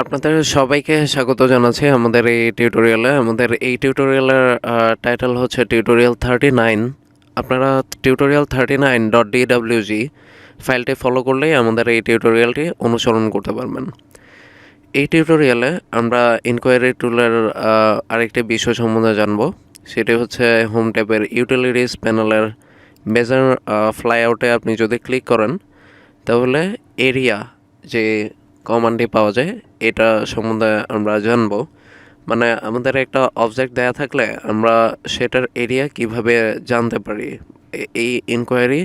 আপনাদের সবাইকে স্বাগত জানাচ্ছি আমাদের এই টিউটোরিয়ালে। আমাদের এই টিউটোরিয়ালের টাইটেল হচ্ছে টিউটোরিয়াল 39। আপনারা টিউটোরিয়াল 39.dwg ফাইলটি ফলো করলেই আমাদের এই টিউটোরিয়ালটি অনুসরণ করতে পারবেন। এই টিউটোরিয়ালে আমরা ইনকোয়ারি টুলের আরেকটি বিষয় সম্বন্ধে জানব। সেটি হচ্ছে হোম ট্যাবের ইউটিলিটিস প্যানেলের মেজার ফ্লাইআউটে আপনি যদি ক্লিক করেন তাহলে এরিয়া যে কমান্ডটি পাওয়া যায় এটা সম্বন্ধে আমরা জানব। মানে আমাদের একটা অবজেক্ট দেয়া থাকলে আমরা সেটার এরিয়া কিভাবে জানতে পারি, এই ইনকোয়ারি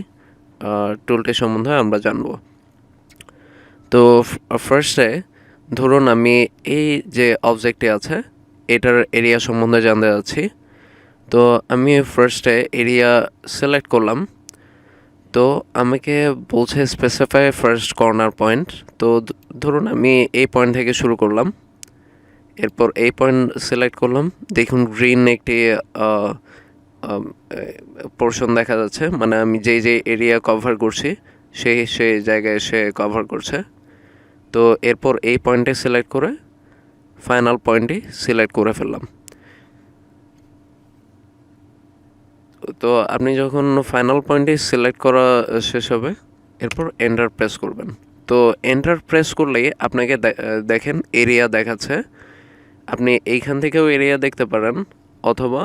টুলটি সম্বন্ধে আমরা জানব। তো ফার্স্টে ধরুন আমি এই যে অবজেক্টটি আছে এটার এরিয়া সম্বন্ধে জানতে যাচ্ছি। তো আমি ফার্স্টে এরিয়া সিলেক্ট করলাম। তো আমাকে বলছে স্পেসিফাই ফার্স্ট কর্নার পয়েন্ট। তো ধরুন আমি এই পয়েন্ট থেকে শুরু করলাম, এরপর এই পয়েন্ট সিলেক্ট করলাম। দেখুন গ্রিন একটি পোর্শন দেখা যাচ্ছে, মানে আমি যেই এরিয়া কভার করছি সেই জায়গায় সে কভার করছে। তো এরপর এই পয়েন্টে সিলেক্ট করে ফাইনাল পয়েন্টটি সিলেক্ট করে ফেললাম। তো আপনি যখন ফাইনাল পয়েন্টটি সিলেক্ট করা শেষ হবে এরপর এন্টার প্রেস করবেন। তো এন্টার প্রেস করলেই আপনাকে দেখেন এরিয়া দেখাচ্ছে। আপনি এইখান থেকেও এরিয়া দেখতে পারেন, অথবা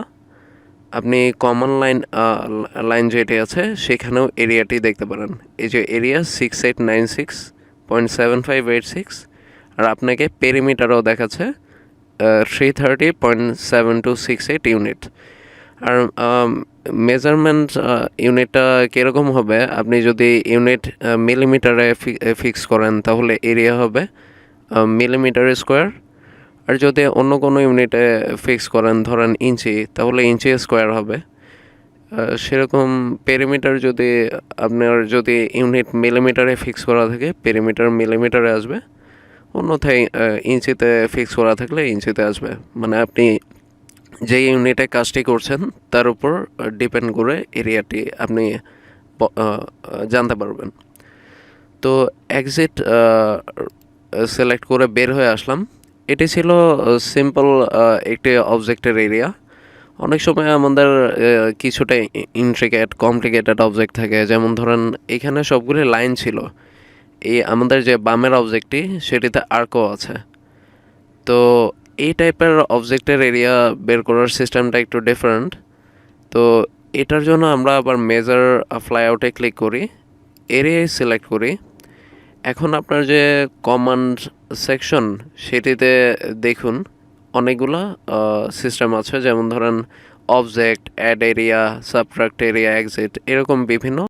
আপনি কমন লাইন যেটি আছে সেখানেও এরিয়াটি দেখতে পারেন। এই যে এরিয়া 6896.7586, আর আপনাকে পেরিমিটারও দেখাচ্ছে 330.7268 ইউনিট। আর মেজারমেন্ট ইউনিটটা কীরকম হবে, আপনি যদি ইউনিট মিলিমিটারে ফিক্স করেন তাহলে এরিয়া হবে মিলিমিটার স্কোয়ার, আর যদি অন্য কোনো ইউনিটে ফিক্স করেন ধরেন ইঞ্চি তাহলে ইঞ্চি স্কোয়ার হবে। সেরকম পেরিমিটার যদি আপনার যদি ইউনিট মিলিমিটারে ফিক্স করা থাকে পেরিমিটার মিলিমিটারে আসবে, অন্যথায় ইঞ্চিতে ফিক্স করা থাকলে ইঞ্চিতে আসবে। মানে আপনি যে ইউনিটে কাজটি করছেন তার উপর ডিপেন্ড করে এরিয়াটি আপনি জানতে পারবেন। তো এক্সিট সিলেক্ট করে বের হয়ে আসলাম। এটি ছিল সিম্পল একটি অবজেক্টের এরিয়া। অনেক সময় আমাদের কিছুটা কমপ্লিকেটেড অবজেক্ট থাকে, যেমন ধরেন এখানে সবগুলি লাইন ছিল। এই আমাদের যে বামের অবজেক্টটি সেটিতে আর্কও আছে। তো এই টাইপের অবজেক্টের এরিয়া বের করার সিস্টেমটা একটু ডিফারেন্ট। তো এটার জন্য আমরা আবার মেজার ফ্লাইআউটে ক্লিক করি, এরিয়ায় সিলেক্ট করি। এখন আপনার যে কমান্ড সেকশন সেটিতে দেখুন অনেকগুলো সিস্টেম আছে, যেমন ধরেন object, add area, subtract area, exit, এরকম বিভিন্ন